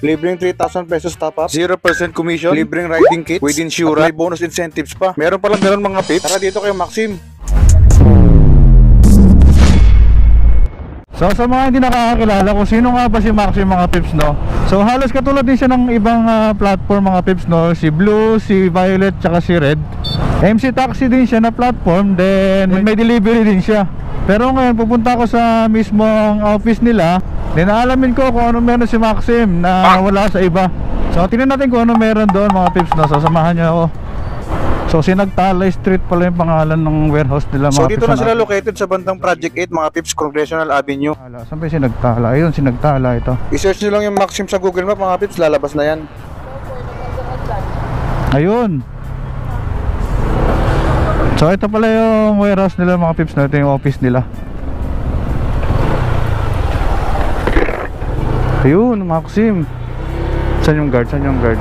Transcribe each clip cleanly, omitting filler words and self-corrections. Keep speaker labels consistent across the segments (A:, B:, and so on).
A: libreng 3,000 pesos top up, 0% commission, libreng riding kits with insurance, at may bonus incentives pa. Meron palang ganun mga pips. Tara dito kayo Maxim.
B: So sa mga hindi nakakakilala kung sino nga ba si Maxim mga pips, no? So halos katulad din siya ng ibang platform mga pips, no? Si Blue, si Violet, tsaka si Red. MC Taxi din siya na platform, then may delivery din siya. Pero ngayon pupunta ako sa mismong office nila, then alamin ko kung ano meron si Maxim na wala sa iba. So tingnan natin kung ano meron doon mga pips, no? So samahan niyo ako. So Sinagtala Street pala yung pangalan ng warehouse nila mga pips.
A: So dito na sila located sa bandang Project 8 mga pips, Congressional Avenue.
B: Saan ba yung Sinagtala? Ayun, Sinagtala ito.
A: I-search nyo lang yung Maxim sa Google Map mga pips, lalabas na yan.
B: Ayun. So ito pala yung warehouse nila mga pips, na ito yung office nila. Ayun, Maxim. Saan yung guard? Saan yung guard?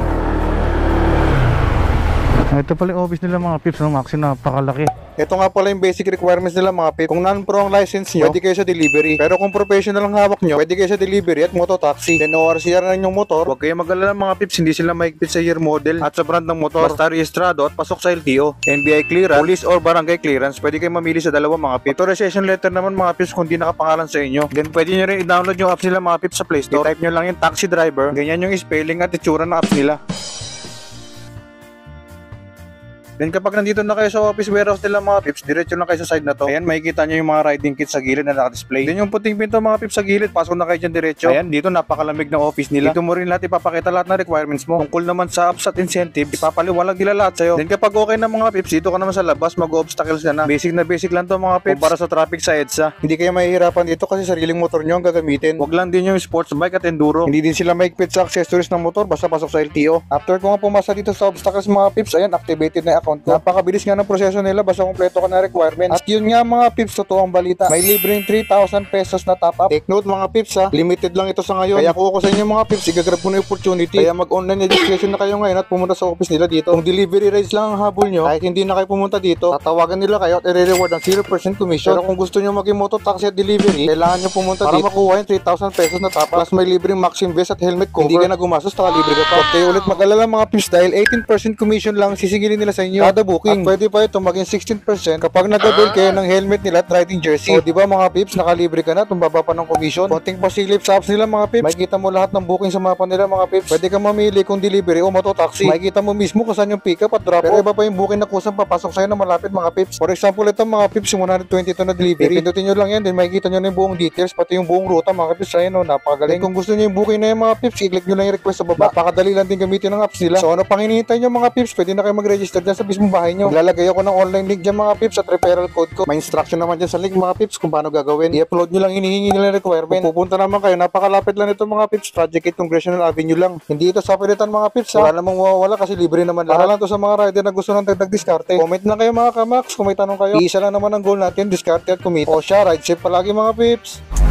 B: Ito pala yung office nila mga pips, no? Maxim, napakalaki.
A: Ito nga pala yung basic requirements nila mga pips. Kung non-pro ang license nyo, pwede kayo sa delivery. Pero kung professional ang hawak nyo, pwede kayo sa delivery at mototaxi. Then ORCR na yung motor. Huwag kayo mag-alala mga pips, hindi sila mahigpit sa year model at sa brand ng motor. Basta rehistrado at pasok sa LTO, NBI clearance, police or barangay clearance. Pwede kayo mamili sa dalawa mga pips. Authorization letter naman mga pips kung di nakapangalan sa inyo. Then pwede nyo rin i-download yung apps nila mga pips sa Play Store. I-type nyo lang yung taxi driver. Ganyan yung spelling at itsura ng apps nila. Then kapag nandito na kayo sa office warehouse nila mga pips, diretso na kayo sa side na to. Ayan, makikita nyo yung mga riding kits sa gilid na naka-display. Then yung puting pinto mga pips sa gilid, pasok na kayo dyan diretso. Ayan, dito napakalamig ng office nila. Dito mo rin lahat ipapakita lahat ng requirements mo. Tungkol naman sa apps at incentives, ipapaliwalag nila lahat sa'yo. Then kapag okay na mga pips, dito ka naman sa labas, mag-obstacles na. Basic na basic lang to mga pips. Para sa traffic sa EDSA. Hindi kayo mahihirapan dito kasi sariling motor nyo ang gagamitin. Wag lang din yung sports bike at enduro. Hindi din sila mahigpit sa accessories ng motor, basta pasok sa LTO. After ko nga pumasa dito sa obstacles mga pips, ayan, activated na yung account ko. Napakabilis nga ng proseso nila basta kumpleto ka na requirements. At yun nga mga pips, totoo ang balita. May libreng 3,000 pesos na top up. Take note mga pips ha, limited lang ito sa ngayon. Kaya kuko sa inyo mga pips, igagrab mo na yung opportunity. Kaya mag-online registration na kayo ngayon at pumunta sa office nila dito. Kung delivery rides lang ang habol nyo, kahit hindi na kayo pumunta dito, tatawagan nila kayo at i-reward ng 0% commission. Pero kung gusto nyo maging mototaxi at delivery, kailangan nyo pumunta para dito makuha yung 3,000 pesos na top up. Plus may libreng Maxim vest at helmet cover. Hindi ka na gumastos, libre ka pa. Kaya ulit mag-alala mga pips dahil 18% commission lang sisigilin nila sa inyo kada booking. At pwede pa ito maging 16% kapag nag-avail kayo ng helmet nila at riding jersey. O diba mga pips, nakalibre ka na, tumbaba pa ng commission. Konting pasilip sa apps nila mga pips, makikita mo lahat ng booking sa mapa nila mga pips. Pwede ka mamili kung delivery o mototaxi. Makikita mo mismo kung saan yung pick up at drop. Pero iba pa yung booking na kusang papasok sa'yo na malapit mga pips. For example, ito mga pips, yung 122 na delivery. Pindutin nyo lang yan, then makikita nyo na yung buong details, pati yung buong ruta mga pips. Ayun o, napakagaling. Kung gusto nyo yung booking na yung mga pips, i-click nyo lang yung request sa baba. Napakadali lang din gamitin ng apps nila. So ano pang hinihintay nyo mga pips, pwede na kayo mag-register dyan sa mismong bahay nyo. Maglalagay ako ng online link dyan mga pips at referral code ko. May instruction naman dyan sa link mga pips kung paano gagawin. I-upload nyo lang hinihingi nila requirement. Kung pupunta naman kayo, napakalapit lang ito mga pips. Project 8 Congressional Avenue lang. Hindi ito sa pilitan mga pips ha. Wala namang mawawala kasi libre naman lang. Para lang to sa mga rider na gusto ng dagdag-diskarte. Comment na kayo mga kamax kung may tanong kayo. Iisa lang naman ang goal natin, diskarte at kumita. O siya, ride safe palagi mga pips.